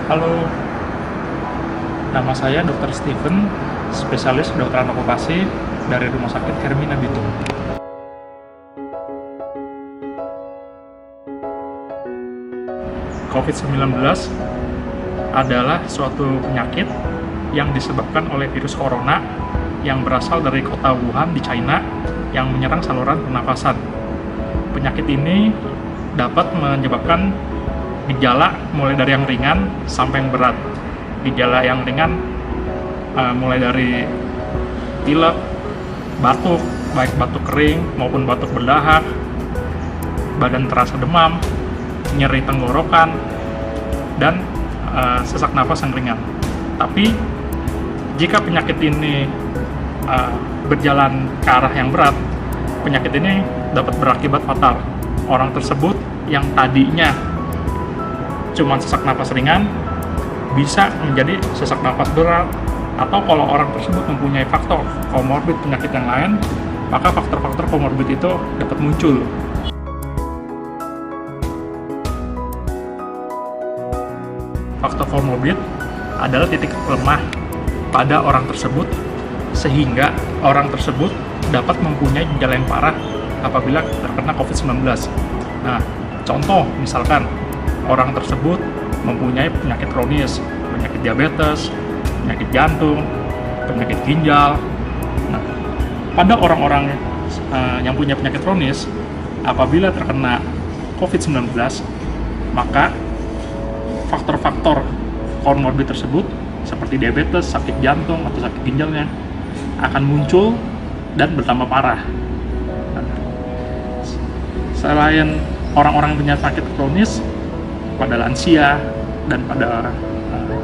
Halo, nama saya Dr. Steven, spesialis kedokteran okupasi dari Rumah Sakit Hermina Bitung. COVID-19 adalah suatu penyakit yang disebabkan oleh virus corona yang berasal dari kota Wuhan di China yang menyerang saluran pernafasan. Penyakit ini dapat menyebabkan gejala mulai dari yang ringan sampai yang berat. Gejala yang ringan mulai dari pilek, batuk, baik batuk kering maupun batuk berdahak, badan terasa demam, nyeri tenggorokan, dan sesak nafas yang ringan. Tapi jika penyakit ini berjalan ke arah yang berat, penyakit ini dapat berakibat fatal. Orang tersebut yang tadinya cuma sesak nafas ringan bisa menjadi sesak nafas berat, atau kalau orang tersebut mempunyai faktor komorbid penyakit yang lain, maka faktor-faktor komorbid itu dapat muncul. Faktor komorbid adalah titik lemah pada orang tersebut sehingga orang tersebut dapat mempunyai gejala yang parah apabila terkena COVID-19. Nah, contoh misalkan orang tersebut mempunyai penyakit kronis, penyakit diabetes, penyakit jantung, penyakit ginjal. Nah, pada orang-orang yang punya penyakit kronis, apabila terkena COVID-19, maka faktor-faktor komorbid tersebut seperti diabetes, sakit jantung, atau sakit ginjalnya akan muncul dan bertambah parah. Selain orang-orang yang punya sakit kronis, pada lansia dan pada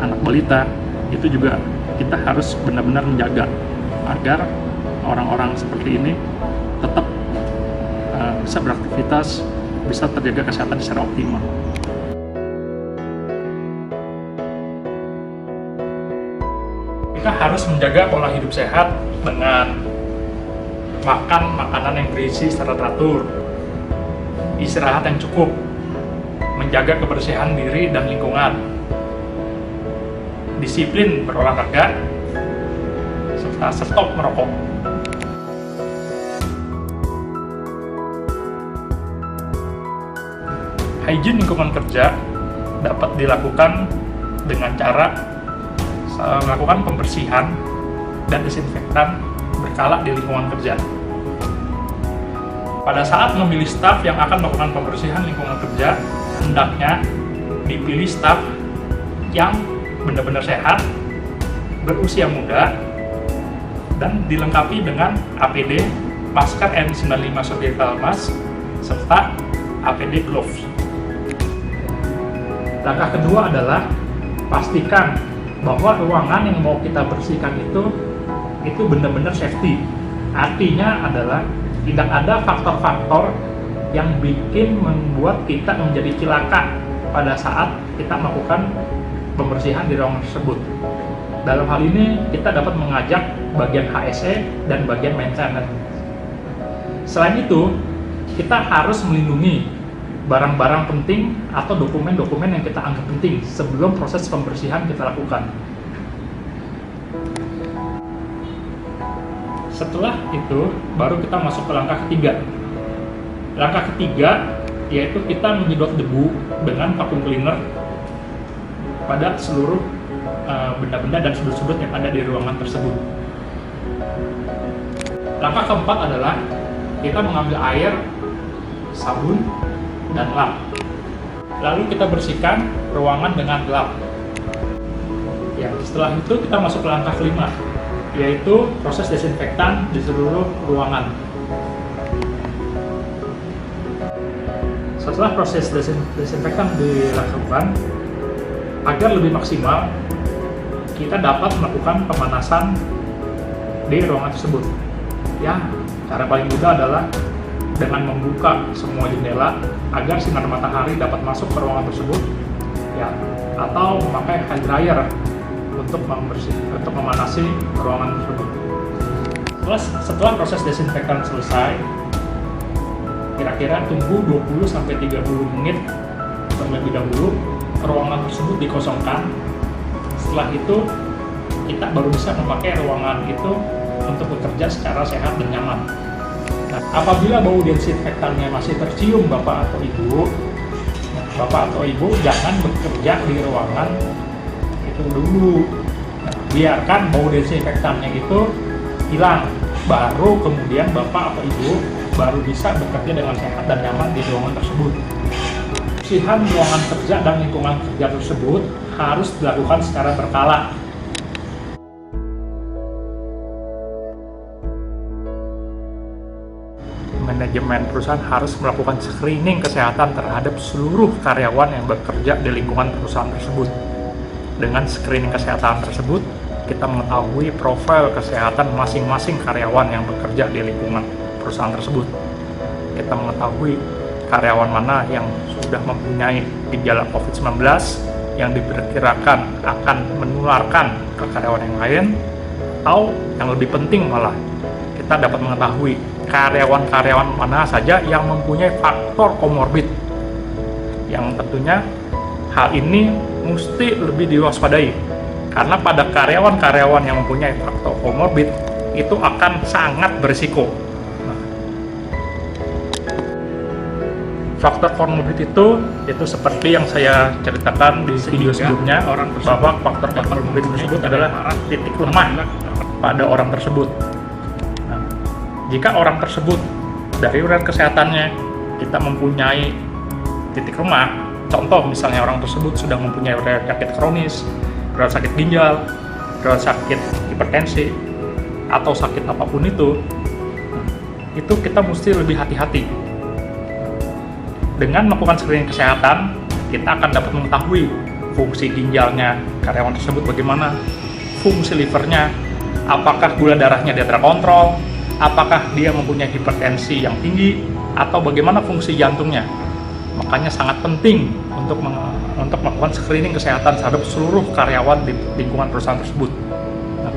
anak balita, itu juga kita harus benar-benar menjaga agar orang-orang seperti ini tetap bisa beraktivitas, bisa terjaga kesehatan secara optimal. Kita harus menjaga pola hidup sehat dengan makan makanan yang bergizi secara teratur, istirahat yang cukup, menjaga kebersihan diri dan lingkungan, disiplin berolahraga, serta stop merokok. Hygiene lingkungan kerja dapat dilakukan dengan cara melakukan pembersihan dan desinfektan berkala di lingkungan kerja. Pada saat memilih staf yang akan melakukan pembersihan lingkungan kerja, hendaknya dipilih staf yang benar-benar sehat, berusia muda, dan dilengkapi dengan APD, masker N95 surgical mask, serta APD gloves. Langkah kedua adalah pastikan bahwa ruangan yang mau kita bersihkan itu benar-benar safety. Artinya adalah tidak ada faktor-faktor yang bikin membuat kita menjadi cilaka pada saat kita melakukan pembersihan di ruangan tersebut. Dalam hal ini kita dapat mengajak bagian HSE dan bagian maintenance. Selain itu, kita harus melindungi barang-barang penting atau dokumen-dokumen yang kita anggap penting sebelum proses pembersihan kita lakukan. Setelah itu, baru kita masuk ke langkah ketiga. Langkah ketiga yaitu kita menyedot debu dengan vacuum cleaner pada seluruh benda-benda dan sudut-sudut yang ada di ruangan tersebut. Langkah keempat adalah kita mengambil air, sabun, dan lap. Lalu kita bersihkan ruangan dengan lap. Ya, setelah itu kita masuk ke langkah kelima, yaitu proses desinfektan di seluruh ruangan. Setelah proses desinfektan dilakukan, agar lebih maksimal, kita dapat melakukan pemanasan di ruangan tersebut. Ya, cara paling mudah adalah dengan membuka semua jendela agar sinar matahari dapat masuk ke ruangan tersebut, ya, atau memakai hair dryer untuk memanasi ruangan tersebut. Setelah proses desinfektan selesai, kira-kira tunggu 20-30 menit terlebih dahulu ruangan tersebut dikosongkan. Setelah itu kita baru bisa memakai ruangan itu untuk bekerja secara sehat dan nyaman. Nah, apabila bau desinfektannya masih tercium Bapak atau Ibu, Bapak atau Ibu jangan bekerja di ruangan itu dulu. Nah, biarkan bau desinfektannya itu hilang, baru kemudian Bapak atau Ibu baru bisa bekerja dengan sehat dan nyaman di ruangan tersebut. Kebersihan ruangan kerja dan lingkungan kerja tersebut harus dilakukan secara berkala. Manajemen perusahaan harus melakukan screening kesehatan terhadap seluruh karyawan yang bekerja di lingkungan perusahaan tersebut. Dengan screening kesehatan tersebut, kita mengetahui profil kesehatan masing-masing karyawan yang bekerja di lingkungan perusahaan tersebut. Kita mengetahui karyawan mana yang sudah mempunyai gejala COVID-19 yang diperkirakan akan menularkan ke karyawan yang lain, atau yang lebih penting malah, kita dapat mengetahui karyawan-karyawan mana saja yang mempunyai faktor komorbid, yang tentunya hal ini mesti lebih diwaspadai karena pada karyawan-karyawan yang mempunyai faktor komorbid itu akan sangat berisiko. Faktor komorbid itu seperti yang saya ceritakan di video sebelumnya, bahwa faktor komorbid tersebut adalah titik lemah pada orang tersebut. Jika orang tersebut dari urusan kesehatannya kita mempunyai titik lemah, contoh misalnya orang tersebut sudah mempunyai penyakit kronis, sakit ginjal, sakit hipertensi, atau sakit apapun itu kita mesti lebih hati-hati. Dengan melakukan screening kesehatan, kita akan dapat mengetahui fungsi ginjalnya karyawan tersebut bagaimana, fungsi livernya, apakah gula darahnya dia terkontrol, apakah dia mempunyai hipertensi yang tinggi, atau bagaimana fungsi jantungnya. Makanya sangat penting untuk melakukan screening kesehatan terhadap seluruh karyawan di lingkungan perusahaan tersebut. Nah,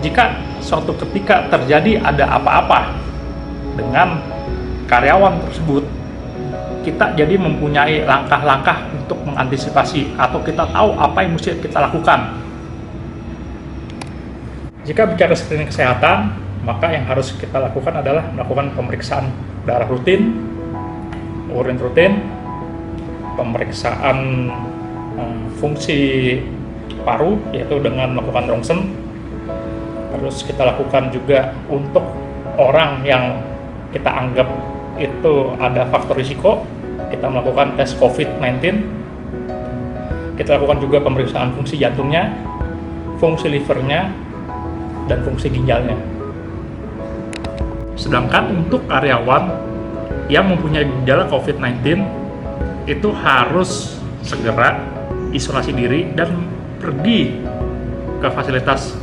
jika suatu ketika terjadi ada apa-apa dengan karyawan tersebut, kita jadi mempunyai langkah-langkah untuk mengantisipasi, atau kita tahu apa yang mesti kita lakukan. Jika bicara screening kesehatan, maka yang harus kita lakukan adalah melakukan pemeriksaan darah rutin, urin rutin, pemeriksaan fungsi paru yaitu dengan melakukan ronsen. Terus kita lakukan juga untuk orang yang kita anggap itu ada faktor risiko, kita melakukan tes COVID-19. Kita lakukan juga pemeriksaan fungsi jantungnya, fungsi livernya, dan fungsi ginjalnya. Sedangkan untuk karyawan yang mempunyai gejala COVID-19 itu harus segera isolasi diri dan pergi ke fasilitas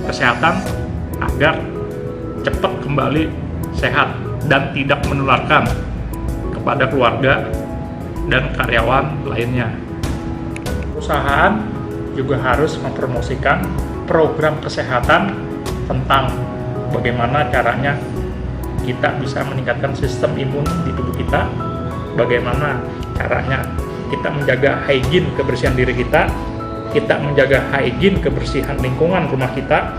kesehatan agar cepat kembali sehat dan tidak menularkan kepada keluarga dan karyawan lainnya. Perusahaan juga harus mempromosikan program kesehatan tentang bagaimana caranya kita bisa meningkatkan sistem imun di tubuh kita, bagaimana caranya kita menjaga hygiene kebersihan diri kita menjaga hygiene kebersihan lingkungan rumah kita,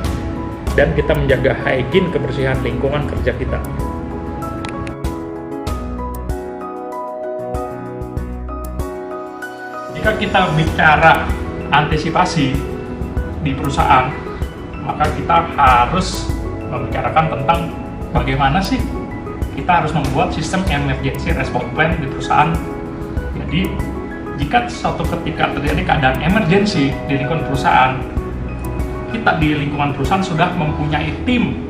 dan kita menjaga hygiene kebersihan lingkungan kerja kita. Jika kita bicara antisipasi di perusahaan, maka kita harus membicarakan tentang bagaimana sih kita harus membuat sistem emergency response plan di perusahaan. Jadi, jika suatu ketika terjadi keadaan emergency di lingkungan perusahaan, kita di lingkungan perusahaan sudah mempunyai tim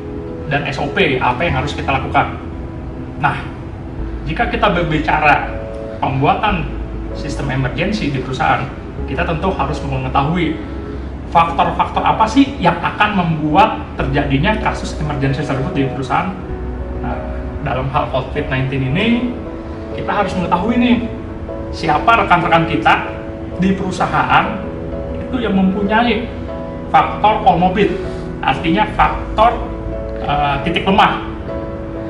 dan SOP apa yang harus kita lakukan. Nah, jika kita berbicara pembuatan sistem emergency di perusahaan, kita tentu harus mengetahui faktor-faktor apa sih yang akan membuat terjadinya kasus emergency tersebut di perusahaan. Nah, dalam hal COVID-19 ini, kita harus mengetahui nih, siapa rekan-rekan kita di perusahaan itu yang mempunyai faktor komorbid, artinya faktor titik lemah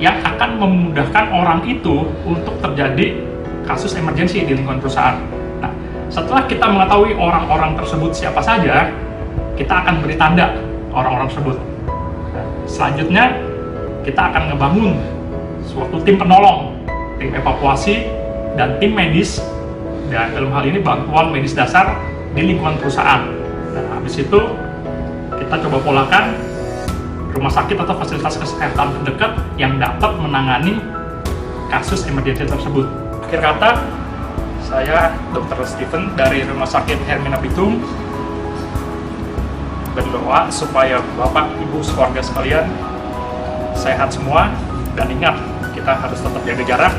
yang akan memudahkan orang itu untuk terjadi kasus emergensi di lingkungan perusahaan. Nah, Setelah kita mengetahui orang-orang tersebut siapa saja, kita akan beri tanda orang-orang tersebut. Selanjutnya, kita akan ngebangun suatu tim penolong, tim evakuasi, dan tim medis, dan dalam hal ini bantuan medis dasar di lingkungan perusahaan. Dan habis itu, kita coba polakan rumah sakit atau fasilitas kesehatan terdekat yang dapat menangani kasus emergensi tersebut. Akhir kata, saya Dr. Steven dari Rumah Sakit Hermina Bitung berdoa supaya Bapak, Ibu, keluarga sekalian sehat semua, dan ingat, kita harus tetap jaga jarak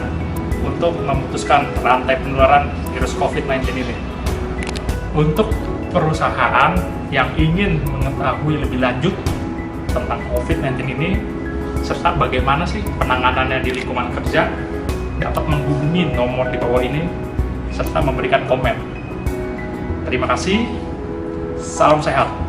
untuk memutuskan rantai penularan virus COVID-19 ini. Untuk perusahaan yang ingin mengetahui lebih lanjut tentang COVID-19 ini, serta bagaimana sih penanganannya di lingkungan kerja, dapat menghubungi nomor di bawah ini, serta memberikan komen. Terima kasih, salam sehat.